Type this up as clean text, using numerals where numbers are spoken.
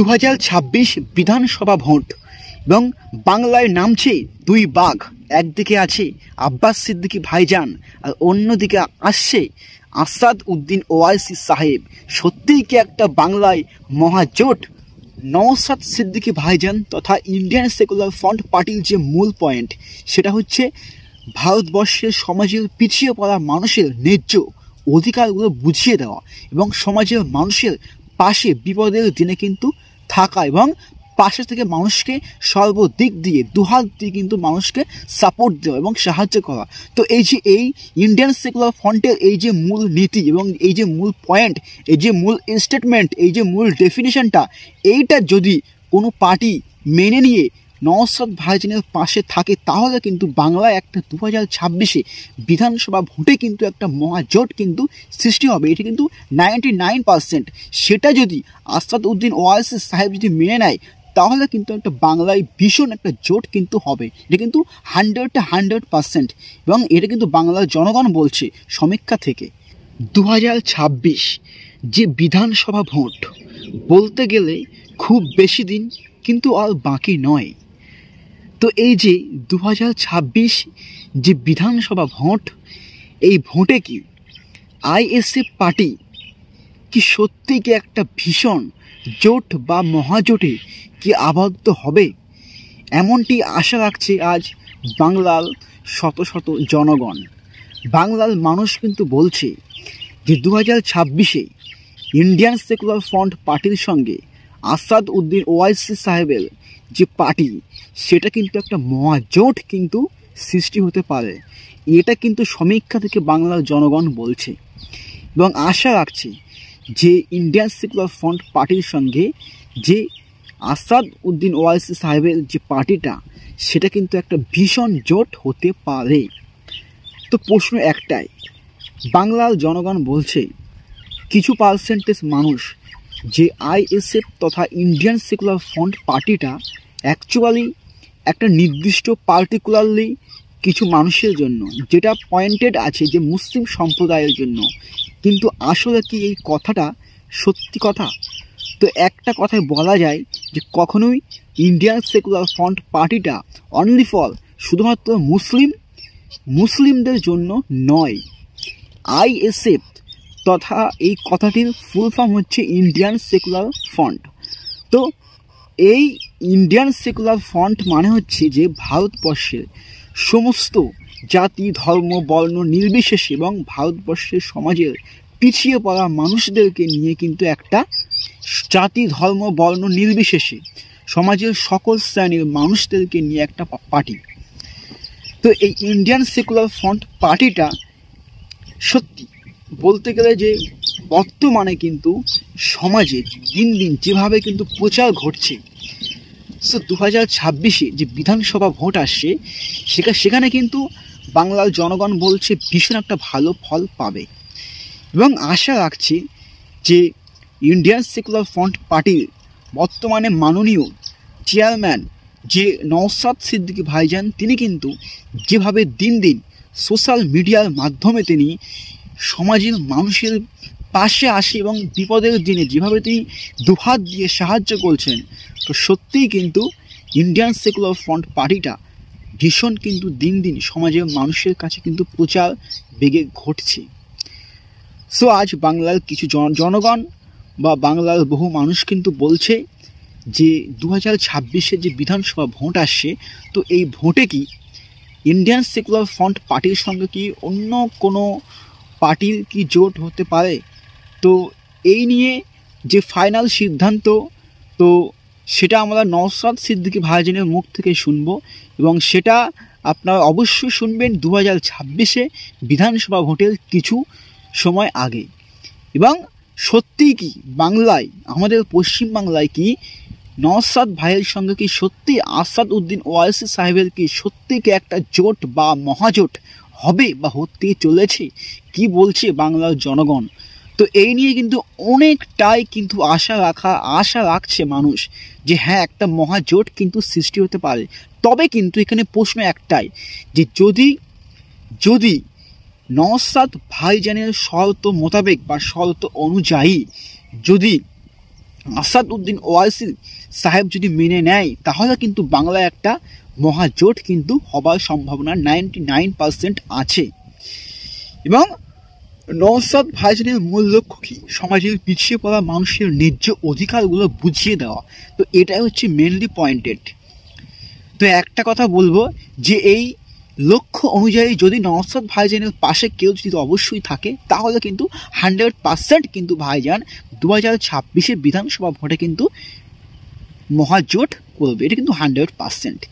2026 বিধানসভা ভোট এবং বাংলায় নামছে দুই বাঘ। একদিকে আছে আব্বাস সিদ্দিকী ভাইজান আর অন্যদিকে আসছে আসাদ উদ্দিন ওয়াইসি সাহেব। সত্যিই কি একটা বাংলায় মহাজোট? নওশাদ সিদ্দিকী ভাইজান তথা ইন্ডিয়ান সেকুলার ফ্রন্ট পার্টির যে মূল পয়েন্ট সেটা হচ্ছে ভারতবর্ষের সমাজের পিছিয়ে পড়া মানুষের ন্যায্য অধিকারগুলো বুঝিয়ে দেওয়া এবং সমাজের মানুষের পাশে বিপদের দিনে কিন্তু থাকা এবং পাশে থেকে মানুষকে সর্বদিক দিয়ে দুহাত দিয়ে কিন্তু মানুষকে সাপোর্ট দেওয়া এবং সাহায্য করা। তো এই যে এই ইন্ডিয়ান সেকুলার ফ্রন্টের এই যে মূল নীতি এবং এই যে মূল পয়েন্ট, এই যে মূল স্টেটমেন্ট, এই যে মূল ডেফিনেশনটা, এইটা যদি কোনো পার্টি মেনে নিয়ে নওশাদ ভাইজানের পাশে থাকে তাহলে কিন্তু বাংলায় একটা 2026 বিধানসভা ভোটে কিন্তু একটা মহাজোট কিন্তু সৃষ্টি হবে। এটি কিন্তু 99%। সেটা যদি আসাদ উদ্দিন ওয়াইসি সাহেব যদি মেনে নেয় তাহলে কিন্তু একটা বাংলায় ভীষণ একটা জোট কিন্তু হবে। এটা কিন্তু 100% এবং এটা কিন্তু বাংলার জনগণ বলছে সমীক্ষা থেকে। 2026 যে বিধানসভা ভোট বলতে গেলে খুব বেশি দিন কিন্তু আর বাকি নয়। তো এই যে 2026 যে বিধানসভা ভোট, এই ভোটে কি আইএসএফ পার্টি কি সত্যি কি একটা ভীষণ জোট বা মহাজোটে কি আবদ্ধ হবে? এমনটি আশা রাখছে আজ বাংলার শত শত জনগণ। বাংলার মানুষ কিন্তু বলছে যে 2026 ইন্ডিয়ান সেকুলার ফ্রন্ট পার্টির সঙ্গে আসাদ উদ্দিন ওয়াইসি সাহেবের যে পার্টি সেটা কিন্তু একটা মহাজোট কিন্তু সৃষ্টি হতে পারে। এটা কিন্তু সমীক্ষা থেকে বাংলার জনগণ বলছে এবং আশা রাখছে যে ইন্ডিয়ান সেকুলার ফ্রন্ট পার্টির সঙ্গে যে আসাদ উদ্দিন ওয়াইসি সাহেবের যে পার্টিটা সেটা কিন্তু একটা ভীষণ জোট হতে পারে। তো প্রশ্ন একটাই, বাংলার জনগণ বলছে কিছু পার্সেন্টেজ মানুষ যে আইএসএফ তথা ইন্ডিয়ান সেকুলার ফ্রন্ট পার্টিটা অ্যাকচুয়ালি একটা নির্দিষ্ট পার্টিকুলারলি কিছু মানুষের জন্য, যেটা পয়েন্টেড আছে যে মুসলিম সম্প্রদায়ের জন্য, কিন্তু আসলে কি এই কথাটা সত্যি কথা? তো একটা কথায় বলা যায় যে কখনোই ইন্ডিয়ান সেকুলার ফ্রন্ট পার্টিটা অনলি ফর শুধুমাত্র মুসলিমদের জন্য নয়। আইএসএফ তথা এই কথাটির ফুল ফর্ম হচ্ছে ইন্ডিয়ান সেকুলার ফ্রন্ট। তো এই ইন্ডিয়ান সেকুলার ফ্রন্ট মানে হচ্ছে যে ভারতবর্ষের সমস্ত জাতি ধর্ম বর্ণ নির্বিশেষে এবং ভারতবর্ষের সমাজের পিছিয়ে পড়া মানুষদেরকে নিয়ে কিন্তু একটা জাতি ধর্ম বর্ণ নির্বিশেষে সমাজের সকল শ্রেণীর মানুষদেরকে নিয়ে একটা পার্টি। তো এই ইন্ডিয়ান সেকুলার ফ্রন্ট পার্টিটা সত্যি বলতে গেলে যে বর্তমানে কিন্তু সমাজে দিন দিন যেভাবে কিন্তু প্রচার ঘটছে, সো 2026 যে বিধানসভা ভোট আসছে সেখানে কিন্তু বাংলার জনগণ বলছে ভীষণ একটা ভালো ফল পাবে এবং আশা রাখছি যে ইন্ডিয়ান সেকুলার ফ্রন্ট পার্টির বর্তমানে মাননীয় চেয়ারম্যান যে নওশাদ সিদ্দিকী ভাইজান, তিনি কিন্তু যেভাবে দিন দিন সোশ্যাল মিডিয়ার মাধ্যমে তিনি সমাজের মানুষের পাশে আসে এবং বিপদের দিনে যেভাবে তিনি দুহাত দিয়ে সাহায্য করছেন, তো সত্যিই কিন্তু ইন্ডিয়ান সেকুলার ফ্রন্ট পার্টিটা ভীষণ কিন্তু দিন দিন সমাজের মানুষের কাছে কিন্তু প্রচার বেগে ঘটছে। সো আজ বাংলার কিছু জনগণ বা বাংলার বহু মানুষ কিন্তু বলছে যে 2026 যে বিধানসভা ভোট আসছে, তো এই ভোটে কি ইন্ডিয়ান সেকুলার ফ্রন্ট পার্টির সঙ্গে কি অন্য কোনো পার্টির কি জোট হতে পারে? তো এই নিয়ে যে ফাইনাল সিদ্ধান্ত, তো সেটা আমরা নওশাদ সিদ্দিকী ভাইজানের মুখ থেকে শুনব এবং সেটা আপনারা অবশ্যই শুনবেন 2026 বিধানসভা ভোটের কিছু সময় আগে। এবং সত্যিই কি বাংলায়, আমাদের পশ্চিমবাংলায় কি নওশাদ ভাইয়ের সঙ্গে কি সত্যি আসাদ উদ্দিন ওয়াইসি সাহেবের কি সত্যি কি একটা জোট বা মহাজোট হবে বা হতে চলেছে? কি বলছে বাংলার জনগণ? তো এই নিয়ে কিন্তু অনেকটাই কিন্তু আশা রাখছে মানুষ যে হ্যাঁ একটা মহাজোট কিন্তু সৃষ্টি হতে পারে। তবে কিন্তু এখানে প্রশ্ন একটাই যে যদি নওশাদ ভাইজানের শর্ত মোতাবেক বা শর্ত অনুযায়ী যদি আসাদউদ্দিন ওয়াইসি সাহেব যদি মেনে নেয় তাহলে কিন্তু বাংলায় একটা মহাজোট কিন্তু হবার সম্ভাবনা 99% আছে। এবং নওশাদ ভাইজানের মূল লক্ষ্য কি? সমাজের পিছিয়ে পড়া মানুষের ন্যায্য অধিকারগুলো বুঝিয়ে দেওয়া। তো এটাই হচ্ছে মেনলি পয়েন্টেড। তো একটা কথা বলবো যে এই লক্ষ্য অনুযায়ী যদি নওশাদ ভাইজানের পাশে কেউ যদি অবশ্যই থাকে তাহলে কিন্তু 100% কিন্তু ভাইজান 2026 বিধানসভা ভোটে কিন্তু মহাজোট করবে, এটা কিন্তু 100%।